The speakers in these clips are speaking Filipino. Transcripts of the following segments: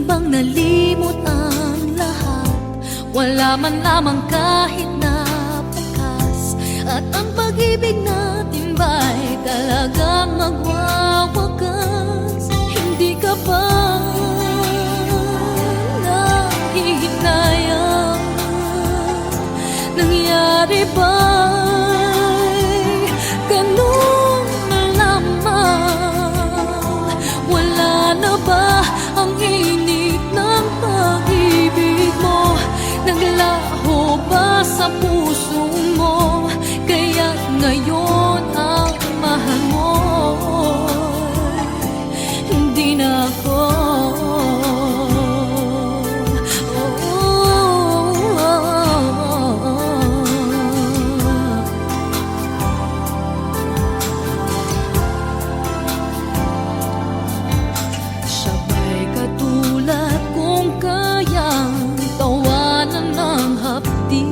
bang nalimot ang lahat? Wala man lamang kahit na pakas. At ang pag-ibig natin ba'y talagang magwawakas? Hindi ka ba nahihinayang? Nangyari ba'y ganun na lamang? Wala na ba ang init ng pag-ibig mo? Naglaho ba sa puso mo? Kaya't ngayon ang mahal mo hindi na ako. Sabay katulad kung kayang tawanan ng hapdi.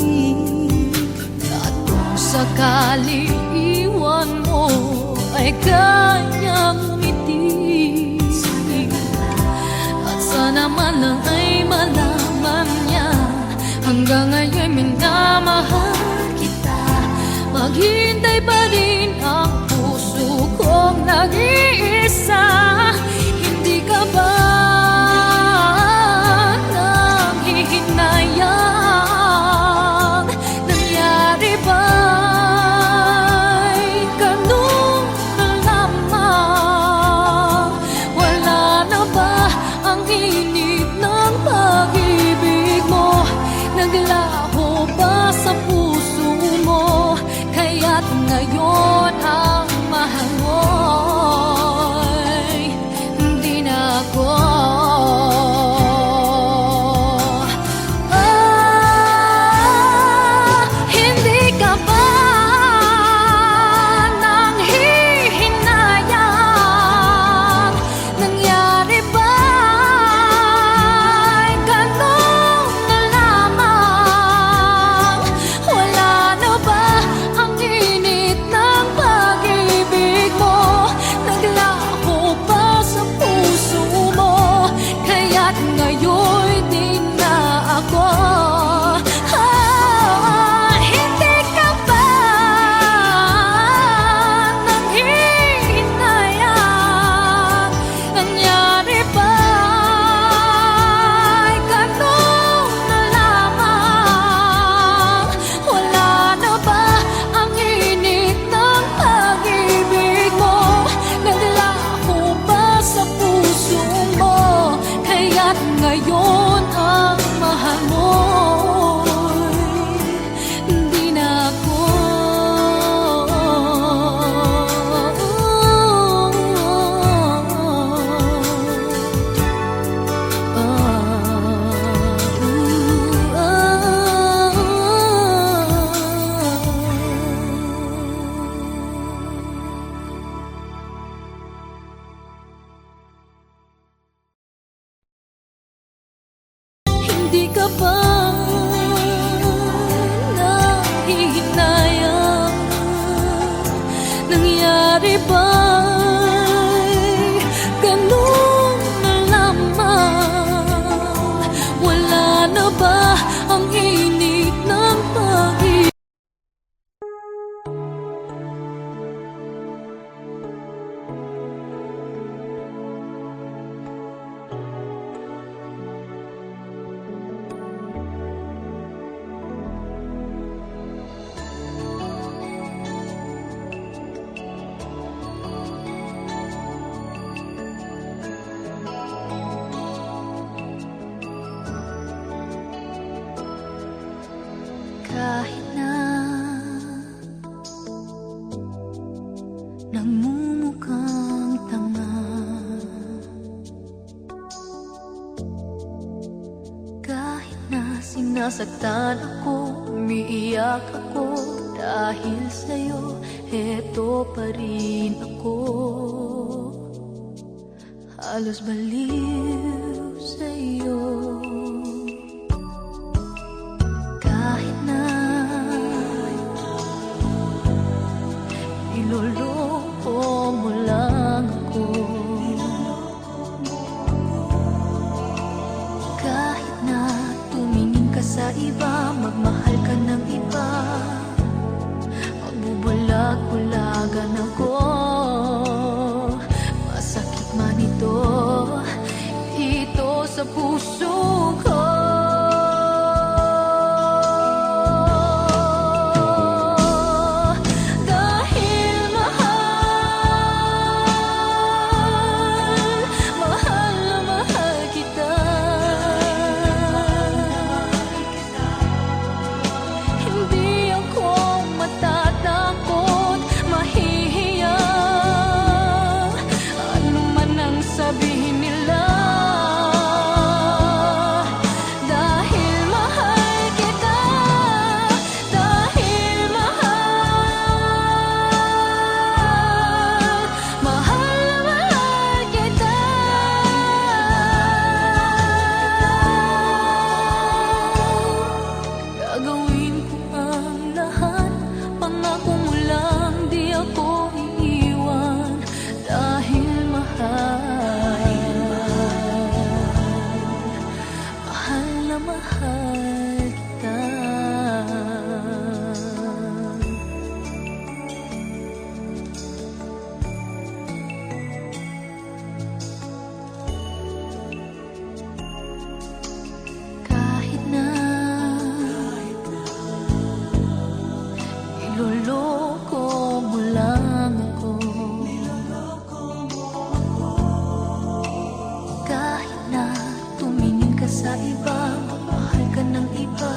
At kung sakali iwan mo ay kayang umiti. At sana man lang ay malaman niya hanggang ngayon minamahal kita. Maghintay pa rin ang puso kong nag-iisa. Hindi ka ba nanghihinayang? Nangyari ba'y ganun na lamang? Wala na ba ang init ng pag-ibig mo? Naglaho ba sa puso mo? Kaya't ngayon ang mahal mo'y hindi na ako. Hindi ka ba nanghihinayang? Nangyari ba'y ganun na lamang? Wala na ba ang init ng pag-ibig mo? Naglaho ba sa puso mo? Kaya't ngayon din na ako. Hindi ka ba nanghihinayang? Nangyari ba'y ganun na lamang? Wala na ba ang init ng pag-ibig mo? Naglaho ba sa puso mo? Kaya't ngayon ang mahal mo'y hindi na ako. Hindi ka ba nanghihinayang? Nangyari ba'y ganun na lamang? Wala na ba ang init ng pag-ibig? Kahit na nagmumukhang tanga, kahit na sinasaktan ako, umiiyak ako dahil sa'yo, eto pa rin ako. Halos baliw sa'yo. Kahit na niloloko mo lang ako, puso ko. Dahil mahal na mahal kita. Hindi ako matatakot, mahihiya, ano man ang sabihin nila. Dahil mahal kita, dahil mahal na mahal kita. Gagawin ko ang lahat, pangako mo lang di ako iiwan. Dahil mahal na mahal kita. Kahit na niloloko mo lang ako, kahit na tumingin ka sa iba, mahal ka ng iba,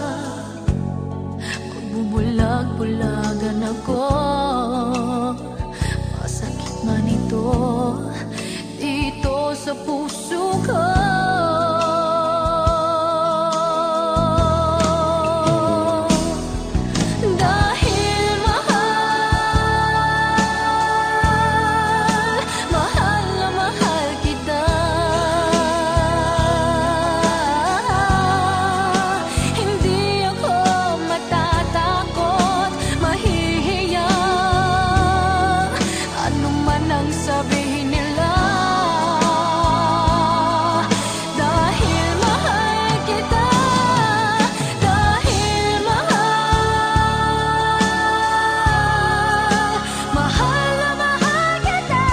magbubulag-bulagan ako, masakit man ito dito sa puso ko. Dahil mahal na mahal kita. Hindi ako matatakot, mahihiya, ano man ang sabihin nila. Dahil mahal kita, dahil mahal na mahal kita.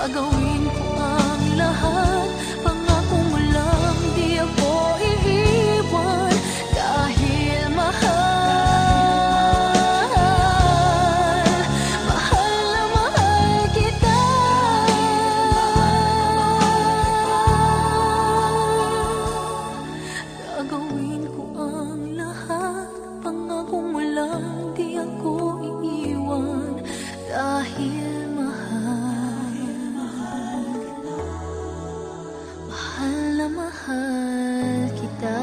Gagawin ko ang lahat, pangako mo lang di ako iiwan. Dahil mahal na mahal kita. Gagawin ko ang lahat, pangako mo lang di ako iiwan. Dahil mahal na mahal kita.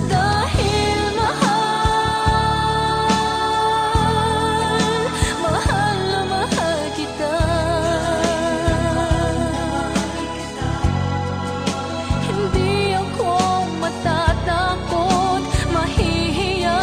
Dahil mahal na mahal kita. Hindi ako matatakot, mahihiya.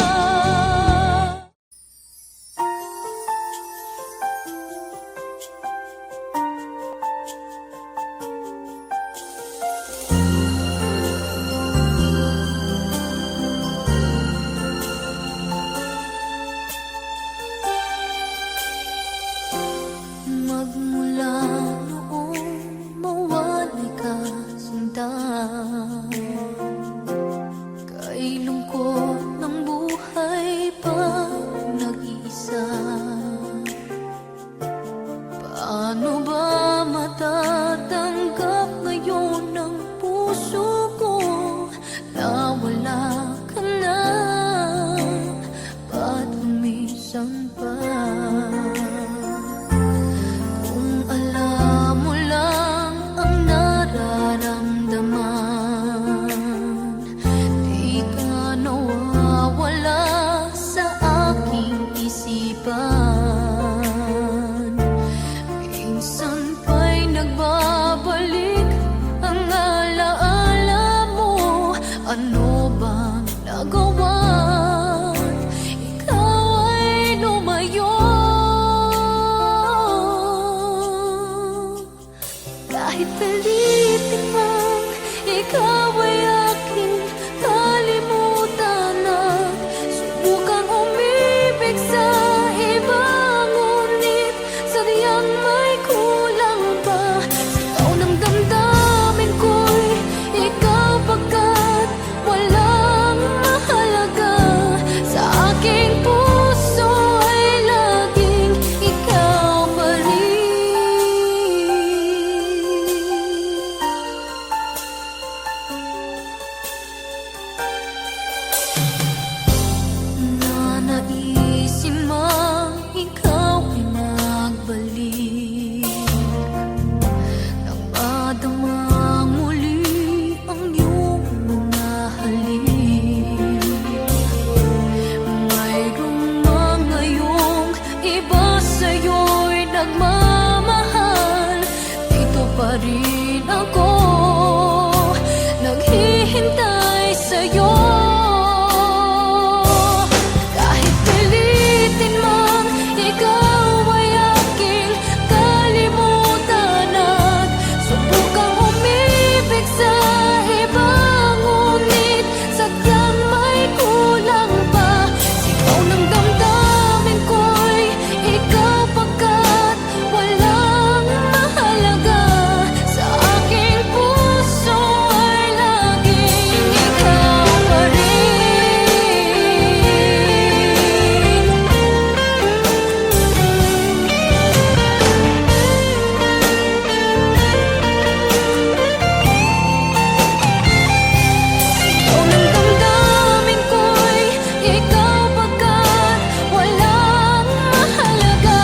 Magmula noong mawalay ka sinta, kay lungkot ng buhay pa nag-iisa. Paano ba matatanggap ngayon ng puso ko na wala ka na? Ba't umisan pa? Kung alam mo lang ang nararamdaman, di ka nawawala. pa rin ako naghihintay sa'yo. Kahit pilitin mang ikaw ay aking kalimutan at subukang umibig sa iba, ngunit sadyang may kulang pa. Sigaw ng damdamin ko'y ikaw pagkat walang mahalaga. Sa aking puso ay laging ikaw pa rin. Sigaw ng damdamin ko'y ikaw pagkat walang mahalaga.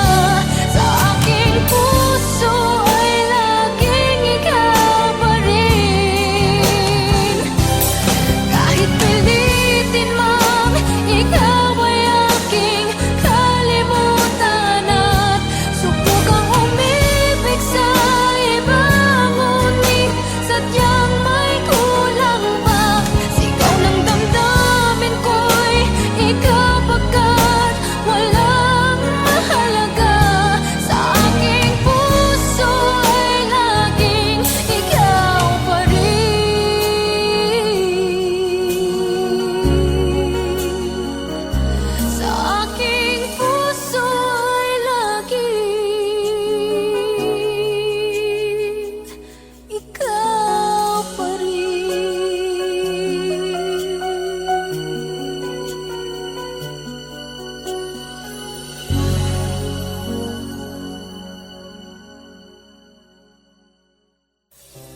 Sa aking puso ay laging ikaw pa rin. Kahit pilitin mang ikaw ay aking kalimutan at subukang umibig sa iba, ngunit sadyang may kulang pa. Sigaw ng damdamin ko'y ikaw pagkat walang mahalaga. Sa aking puso ay laging ikaw pa rin. Sa aking puso ay laging ikaw pa rin.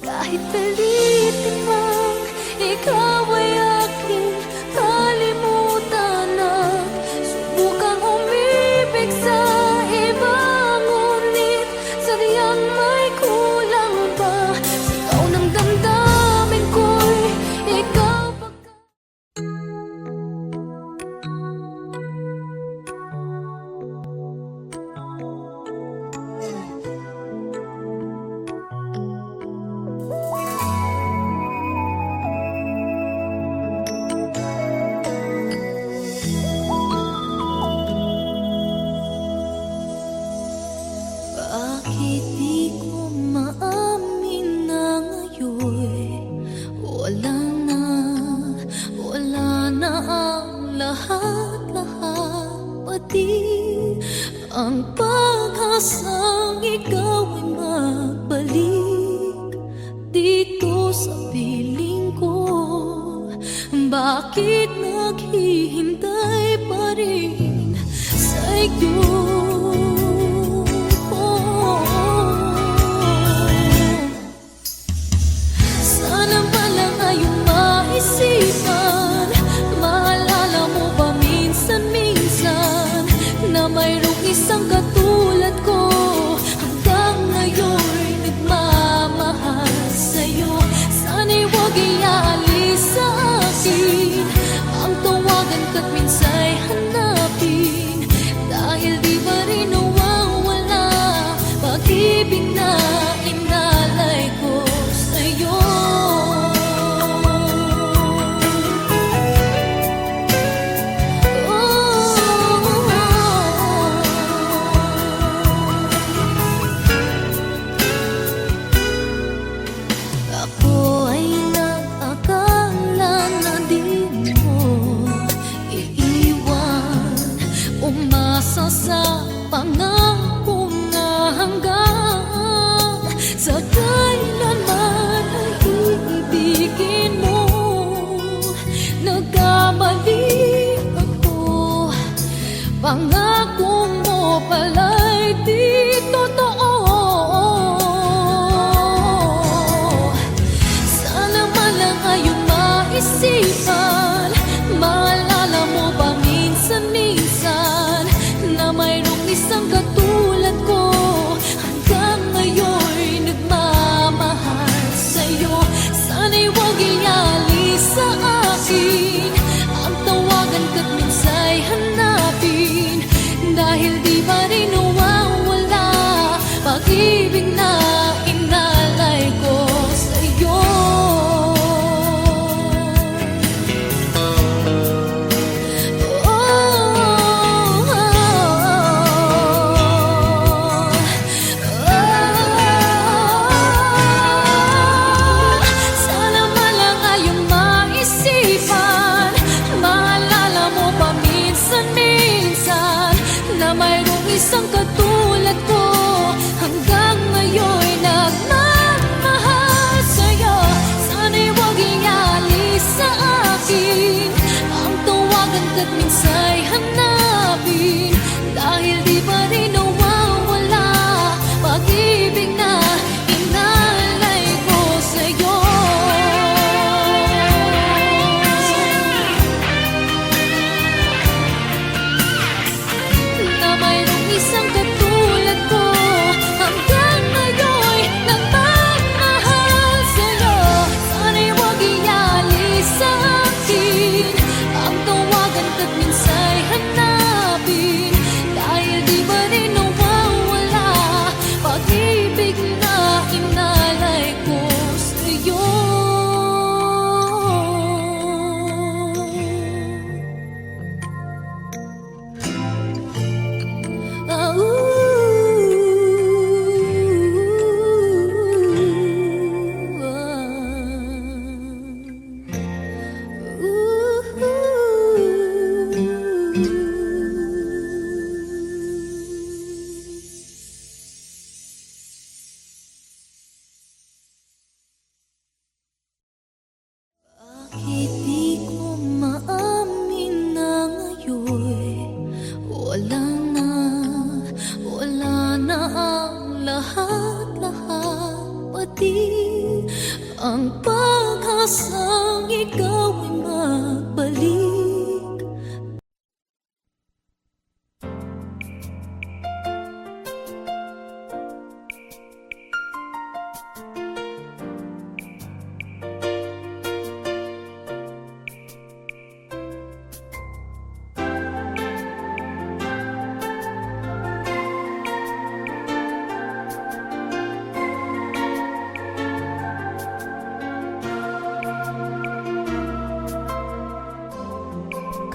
Kahit pilitin mang ikaw ay aking kalimutan at subukang umibig sa iba, ngunit sadyang may kulang pa. Sigaw ng damdamin ko'y ikaw pagkat bakit di ko maamin na ngayon wala na ang lahat-lahat, pati ang pag-asang ikaw ay magbalik dito sa piling ko. Bakit naghihintay pa rin sa'yo? Sana pala ngayong maisipan, maalala mo ba minsan-minsan na mayroong isang katulad ko hanggang ngayon'y nagmamahal sa'yo. Sana'y huwag iaalis sa akin ang tawagan ka't minsa'y hanapin, dahil di ba rin nawawala pag-ibig na inalay ko sa'yo. Ako ay nag-akala na di mo iiwan na mayroong isang katulad ko. Hanggang ngayon'y nagmamahal sa'yo. Sana'y huwag ialis sa akin ang tawagan ka't minsa'y hanapin. Dahil di pa rin nawawala pag-ibig na inalay ko sa'yo. Na mayroong isang katulad ko. Hanggang ngayon'y nagmamahal sa'yo. Sana'y huwag ialis sa akin ang tawagan ka't minsa'y hanapin. Dahil di ba rin nawawala pag-ibig na inalay ko sa'yo. Bakit di ko maamin na ngayon wala na ang lahat-lahat, pati ang pag-asang ikaw ay magbalik.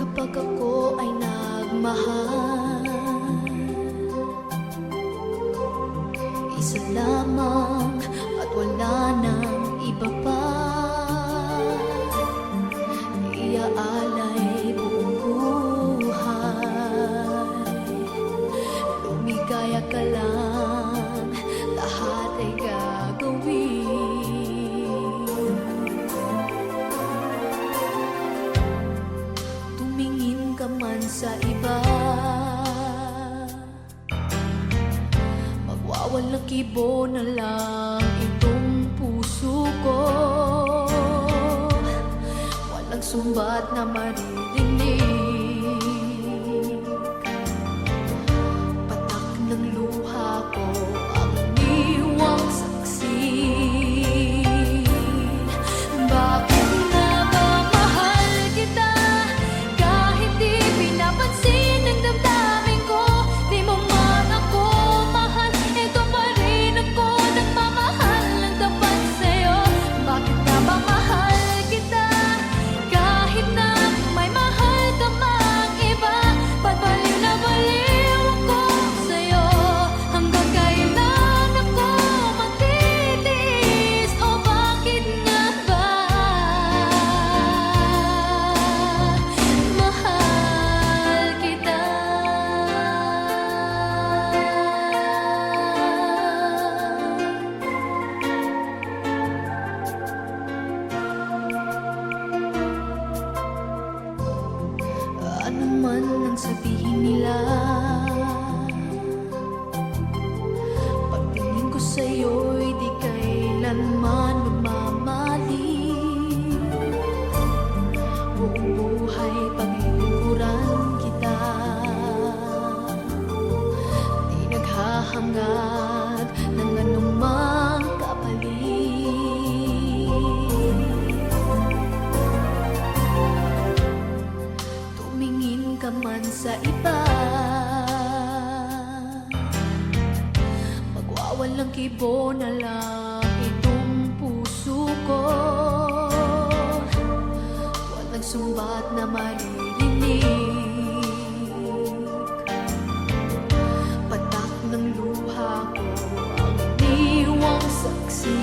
Kapag ako ay nagmahal, isa lamang at wala nang iba pa. Iaalay buong buhay, lumigaya ka lang, lahat ay gagawin. Tumingin ka man sa iba, magwawalang kibo na lang itong puso ko. Walang sumbat na maririnig, patak ng luha ko ang iniwang saksi. Bakit na ba mahal kita kahit di pinapansin ang damdamin ko? Di mo man ako mahal, ito pa rin ako nagmamahal ng tapat sa'yo. Bakit na ba mahal kita kahit na may mahal ka mang iba? Ba't baliw na baliw ako sa'yo? Hanggang kailan ako magtitiis? O bakit nga ba mahal kita? Ano man ang sabihin nila, pagtingin ko sa'yo'y di kailanman magmamali. Buong buhay paglilingkuran kita, di naghahangad ng anumang kapalit. Tumingin ka man sa iba, magwawalang kibo na lang itong puso ko. Walang sumbat na maririnig, patak ng luha ko ang iniwang saksi.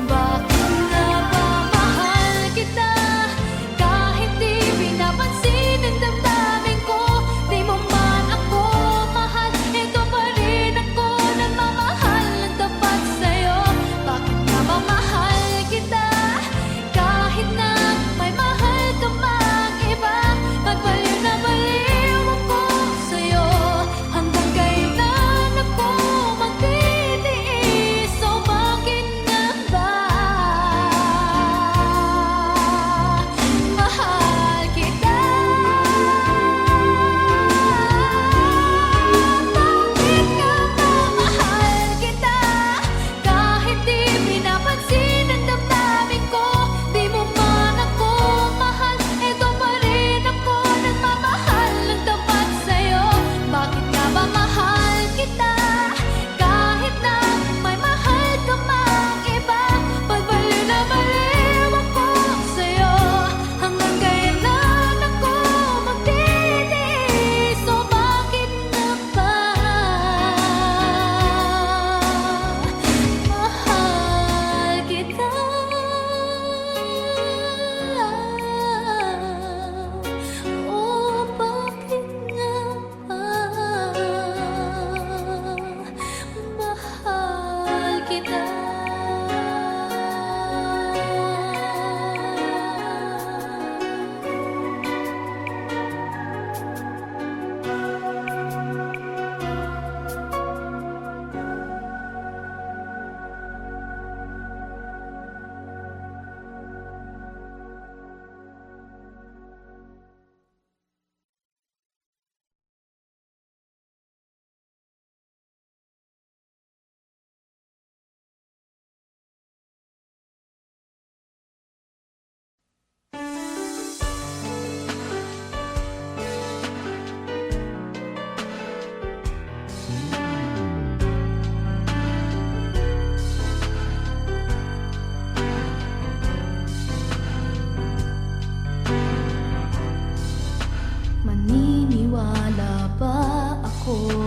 Bakit na ba mahal kita kahit di pinapansin ang damdamin ko?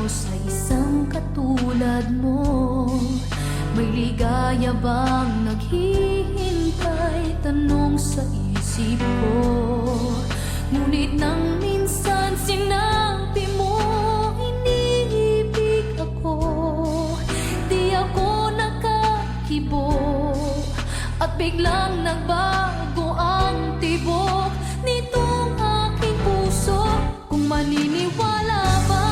sa isang katulad mo? May ligaya bang naghihintay? Tanong sa isip ko. Ngunit nang minsan sinabi mo iniibig ako, di ako nakakibo at biglang nagbago ang tibok nitong aking puso. Kung maniniwala ba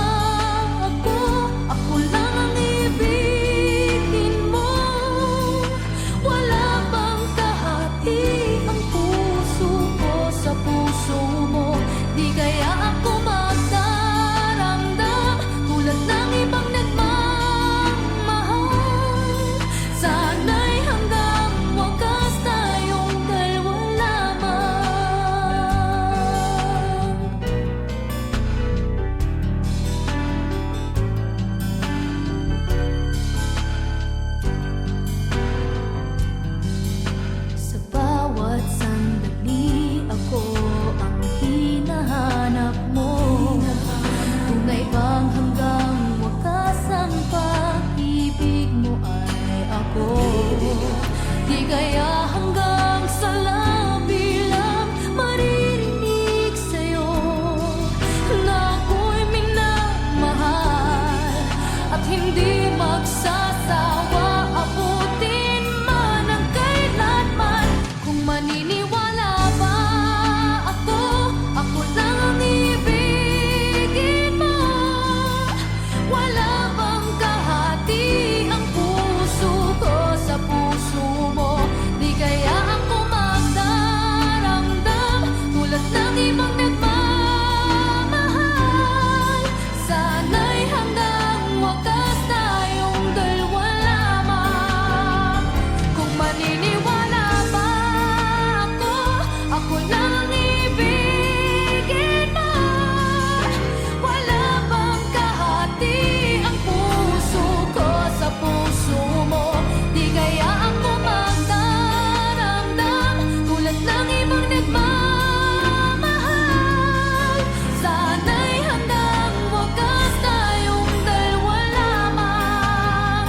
ako, ako lang ang ibigin mo. Wala bang kahati ang puso ko sa puso mo? Di kaya ako magdaramdam tulad ng ibang nagmamahal? Sana'y hanggang wakas tayong dalawa lamang. Sa bawat sandali ako ang hinahanap mo. Tunay bang hanggang wakas ang pag-ibig mo ay ako? Di kaya hanggang sa labi lang maririnig sa'yo na ako'y minamahal at hindi magsasawa abutin man ang kailanman. Kung maniniwala ba ako, ako lang ang ibigin mo. Wala bang kahati ang puso ko sa puso mo? Di kaya ako magdaramdam tulad ng ibang nagmamahal? Sana'y hanggang wakas tayong dalawa lamang. Kung maniniwala ba ako, ako lang ang ibigin mo. Wala bang kahati ang puso ko sa puso mo? Di kaya ako magdaramdam tulad ng ibang nagmamahal? Sana'y hanggang wakas tayong dalawa lamang.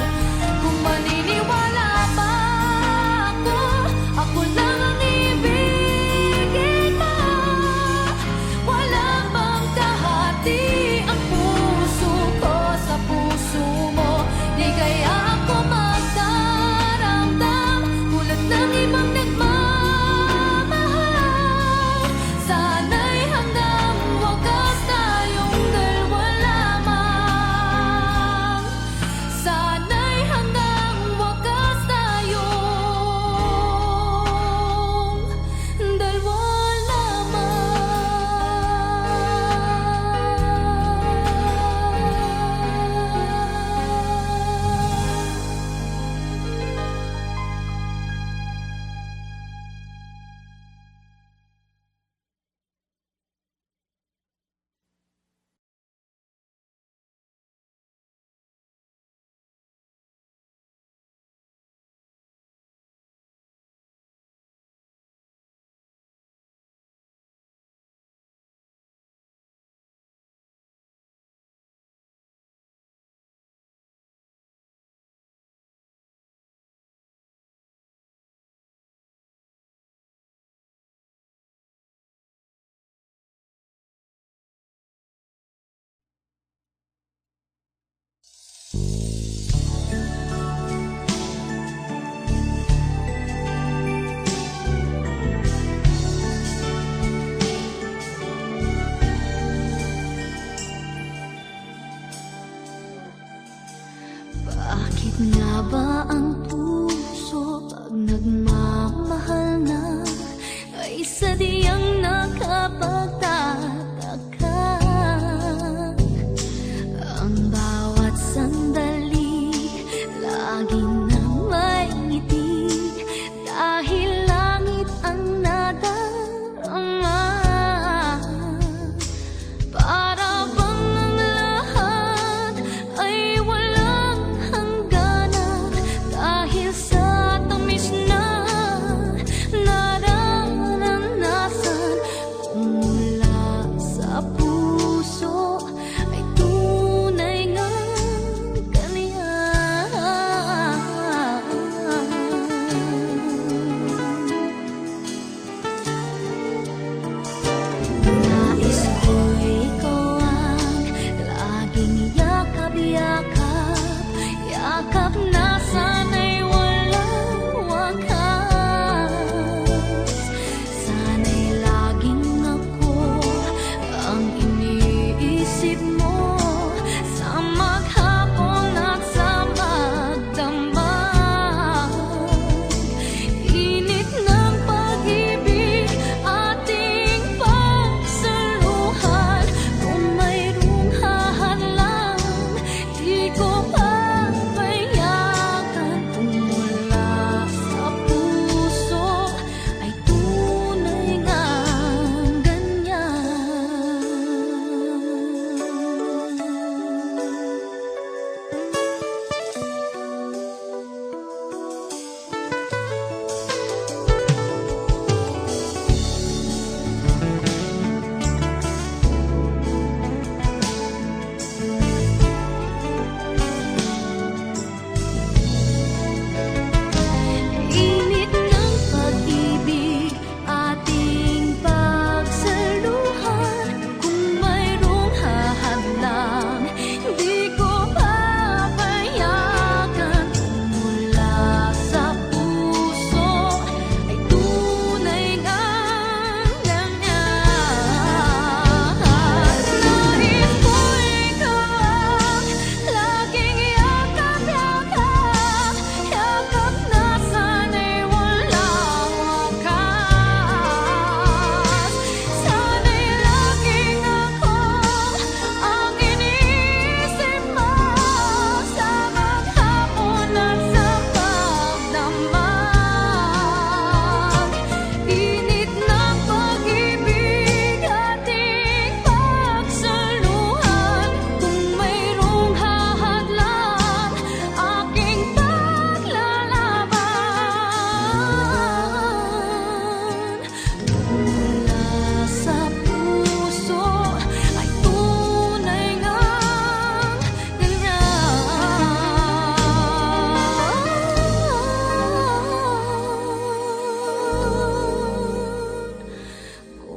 Kung maniniwala ba ako, ako lang ang ibigin mo. Wala bang kahati ang puso ko sa puso mo? Di kaya ako magdaramdam tulad ng ibang nagmamahal? Sana'y hanggang wakas tayong dalawa lamang. Sana'y hanggang wakas tayong dalawa Bakit nga ba ang puso pag nagmamahal na ay sadyang nakapagtataka? Ang bawat sandali lagi na may ngiti dahil langit ang nadarama. Para bang ang lahat ay walang hangganan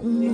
Kung